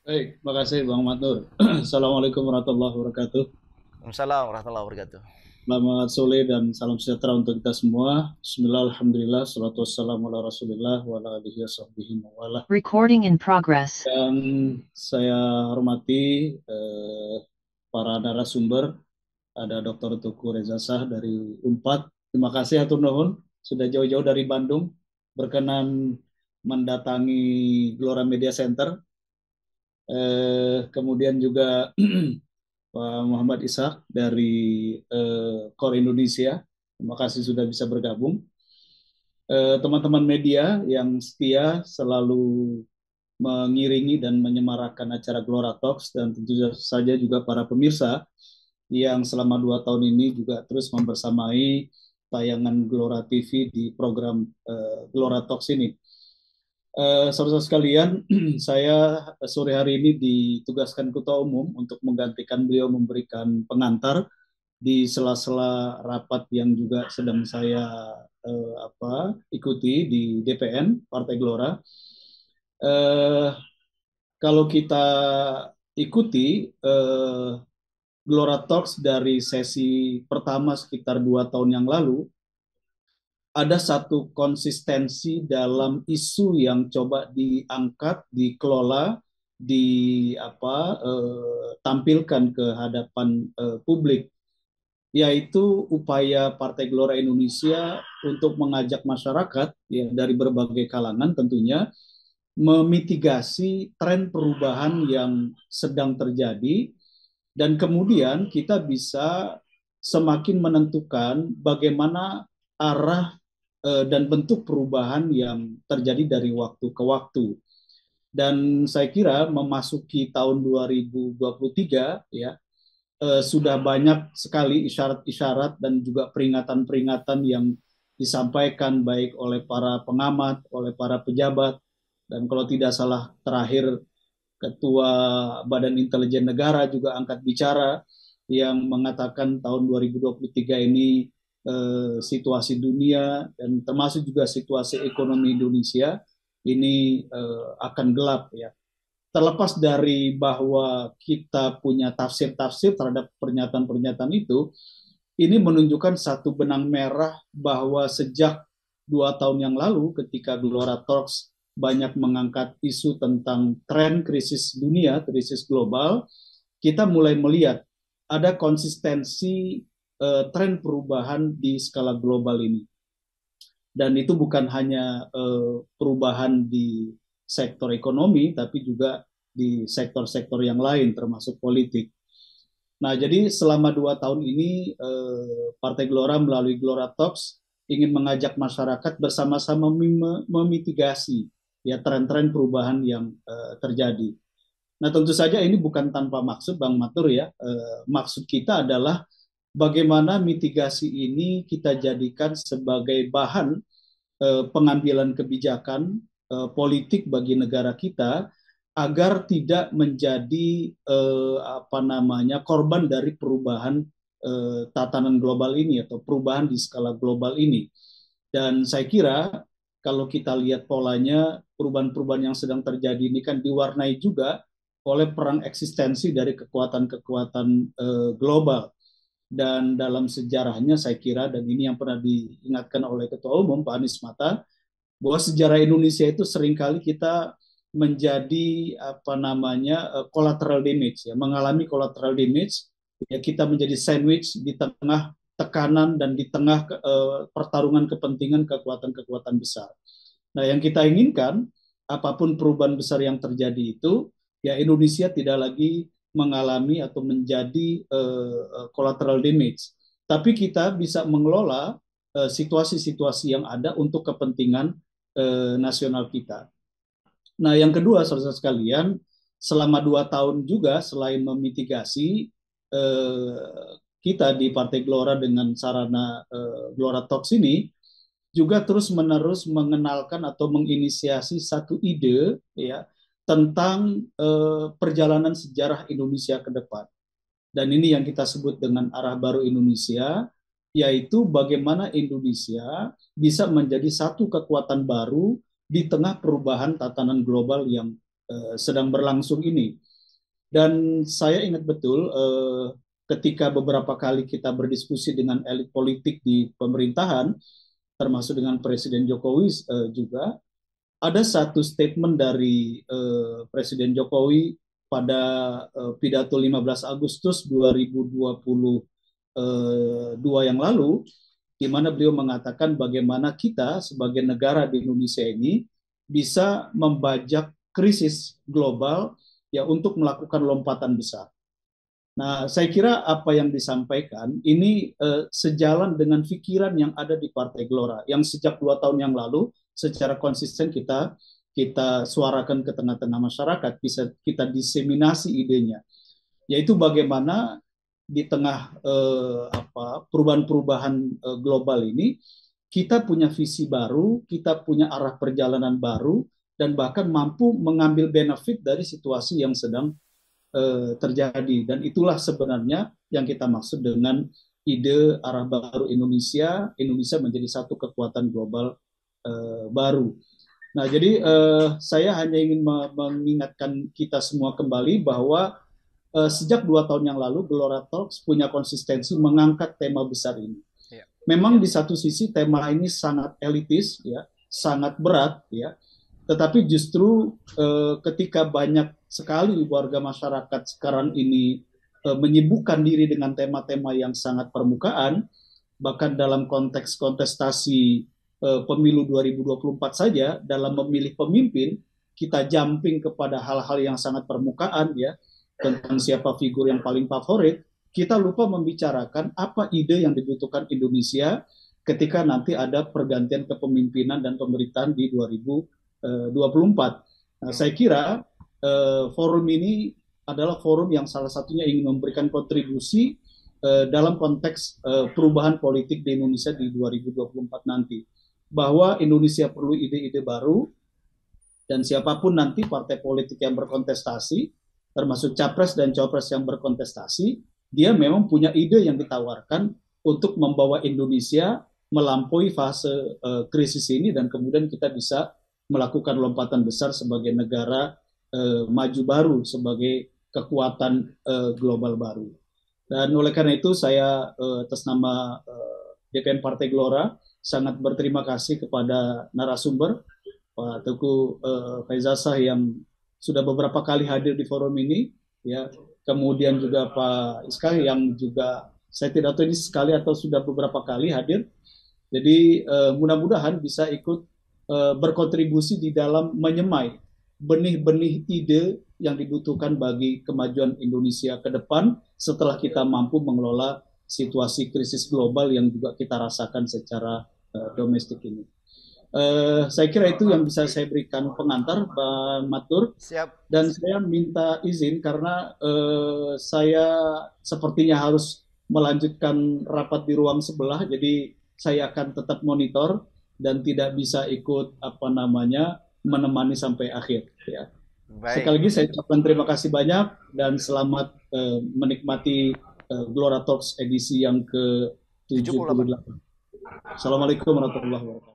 Baik, makasih Bang Matur. Assalamualaikum warahmatullahi wabarakatuh. Waalaikumsalam warahmatullahi wabarakatuh. Selamat sore dan salam sejahtera untuk kita semua. Bismillah, alhamdulillah, salatu wassalamu ala rasulillah wa ala alihi wa sahbihi wa wala. Recording in progress. Dan saya hormati para narasumber, ada Dr. Tuku Reza Shah dari Unpad. Terima kasih Hatur Nuhun, sudah jauh-jauh dari Bandung, berkenan mendatangi Gelora Media Center. Kemudian juga Pak Muhammad Ishak dari Core Indonesia. Terima kasih sudah bisa bergabung. Teman-teman media yang setia selalu mengiringi dan menyemarakan acara Gelora Talks, dan tentu saja juga para pemirsa yang selama 2 tahun ini juga terus membersamai tayangan Gelora TV di program Gelora Talks ini. Saudara sekalian, saya sore hari ini ditugaskan Ketua Umum untuk menggantikan beliau memberikan pengantar di sela-sela rapat yang juga sedang saya ikuti di DPN Partai Gelora. Eh, Kalau kita ikuti Gelora Talks dari sesi pertama sekitar 2 tahun yang lalu, ada satu konsistensi dalam isu yang coba diangkat, dikelola, tampilkan ke hadapan publik, yaitu upaya Partai Gelora Indonesia untuk mengajak masyarakat ya, dari berbagai kalangan tentunya memitigasi tren perubahan yang sedang terjadi, dan kemudian kita bisa semakin menentukan bagaimana arah dan bentuk perubahan yang terjadi dari waktu ke waktu. Dan saya kira memasuki tahun 2023 ya, sudah banyak sekali isyarat-isyarat dan juga peringatan-peringatan yang disampaikan baik oleh para pengamat, oleh para pejabat, dan kalau tidak salah terakhir Ketua Badan Intelijen Negara juga angkat bicara yang mengatakan tahun 2023 ini situasi dunia dan termasuk juga situasi ekonomi Indonesia ini akan gelap ya. Terlepas dari bahwa kita punya tafsir-tafsir terhadap pernyataan-pernyataan itu, ini menunjukkan satu benang merah bahwa sejak 2 tahun yang lalu ketika Gelora Talks banyak mengangkat isu tentang tren krisis dunia, krisis global, kita mulai melihat ada konsistensi tren perubahan di skala global ini. Dan itu bukan hanya perubahan di sektor ekonomi, tapi juga di sektor-sektor yang lain, termasuk politik. Nah, jadi selama 2 tahun ini Partai Gelora melalui Gelora Talks ingin mengajak masyarakat bersama-sama memitigasi ya tren-tren perubahan yang terjadi. Nah, tentu saja ini bukan tanpa maksud, Bang Matur ya. Maksud kita adalah bagaimana mitigasi ini kita jadikan sebagai bahan pengambilan kebijakan politik bagi negara kita agar tidak menjadi korban dari perubahan tatanan global ini atau perubahan di skala global ini. Dan saya kira kalau kita lihat polanya, perubahan-perubahan yang sedang terjadi ini kan diwarnai juga oleh perang eksistensi dari kekuatan-kekuatan global. Dan dalam sejarahnya saya kira, dan ini yang pernah diingatkan oleh Ketua Umum Pak Anies Mata, bahwa sejarah Indonesia itu seringkali kita menjadi collateral damage ya, mengalami collateral damage ya, kita menjadi sandwich di tengah tekanan dan di tengah pertarungan kepentingan kekuatan-kekuatan besar. Nah, yang kita inginkan apapun perubahan besar yang terjadi itu ya Indonesia tidak lagi mengalami atau menjadi collateral damage, tapi kita bisa mengelola situasi-situasi yang ada untuk kepentingan nasional kita. Nah, yang kedua, saudara sekalian, selama 2 tahun juga selain memitigasi, kita di Partai Gelora dengan sarana Gelora Talks ini juga terus-menerus mengenalkan atau menginisiasi satu ide ya tentang perjalanan sejarah Indonesia ke depan. Dan ini yang kita sebut dengan arah baru Indonesia, yaitu bagaimana Indonesia bisa menjadi satu kekuatan baru di tengah perubahan tatanan global yang sedang berlangsung ini. Dan saya ingat betul ketika beberapa kali kita berdiskusi dengan elit politik di pemerintahan, termasuk dengan Presiden Jokowi juga, ada satu statement dari Presiden Jokowi pada pidato 15 Agustus 2022 yang lalu, di mana beliau mengatakan bagaimana kita sebagai negara di Indonesia ini bisa membajak krisis global ya untuk melakukan lompatan besar. Nah, saya kira apa yang disampaikan ini sejalan dengan pikiran yang ada di Partai Gelora, yang sejak 2 tahun yang lalu secara konsisten kita suarakan ke tengah-tengah masyarakat, bisa kita diseminasi idenya, yaitu bagaimana di tengah perubahan-perubahan global ini kita punya visi baru, kita punya arah perjalanan baru, dan bahkan mampu mengambil benefit dari situasi yang sedang terjadi. Dan itulah sebenarnya yang kita maksud dengan ide arah baru Indonesia menjadi satu kekuatan global baru. Nah, jadi saya hanya ingin mengingatkan kita semua kembali bahwa sejak 2 tahun yang lalu Gelora Talks punya konsistensi mengangkat tema besar ini. Memang di satu sisi tema ini sangat elitis, ya, sangat berat, ya. Tetapi justru ketika banyak sekali warga masyarakat sekarang ini menyibukkan diri dengan tema-tema yang sangat permukaan, bahkan dalam konteks kontestasi pemilu 2024 saja, dalam memilih pemimpin, kita jumping kepada hal-hal yang sangat permukaan, ya, tentang siapa figur yang paling favorit, kita lupa membicarakan apa ide yang dibutuhkan Indonesia ketika nanti ada pergantian kepemimpinan dan pemerintahan di 2024. Nah, saya kira forum ini adalah forum yang salah satunya ingin memberikan kontribusi dalam konteks perubahan politik di Indonesia di 2024 nanti. Bahwa Indonesia perlu ide-ide baru, dan siapapun nanti partai politik yang berkontestasi, termasuk capres dan cawapres yang berkontestasi, dia memang punya ide yang ditawarkan untuk membawa Indonesia melampaui fase krisis ini, dan kemudian kita bisa melakukan lompatan besar sebagai negara maju baru, sebagai kekuatan global baru. Dan oleh karena itu saya atas nama DPM Partai Gelora sangat berterima kasih kepada narasumber Pak Teguh Faizasa yang sudah beberapa kali hadir di forum ini, ya. Kemudian juga Pak Iska yang juga saya tidak tahu ini sekali atau sudah beberapa kali hadir. Jadi mudah-mudahan bisa ikut berkontribusi di dalam menyemai benih-benih ide yang dibutuhkan bagi kemajuan Indonesia ke depan setelah kita mampu mengelola situasi krisis global yang juga kita rasakan secara domestik ini. Saya kira itu yang bisa saya berikan pengantar, Pak Matur. Siap. Dan saya minta izin karena saya sepertinya harus melanjutkan rapat di ruang sebelah, jadi saya akan tetap monitor dan tidak bisa ikut menemani sampai akhir, ya. Baik. Sekali lagi saya ucapkan terima kasih banyak dan selamat menikmati Gelora Talks edisi yang ke-78. Assalamualaikum warahmatullahi wabarakatuh.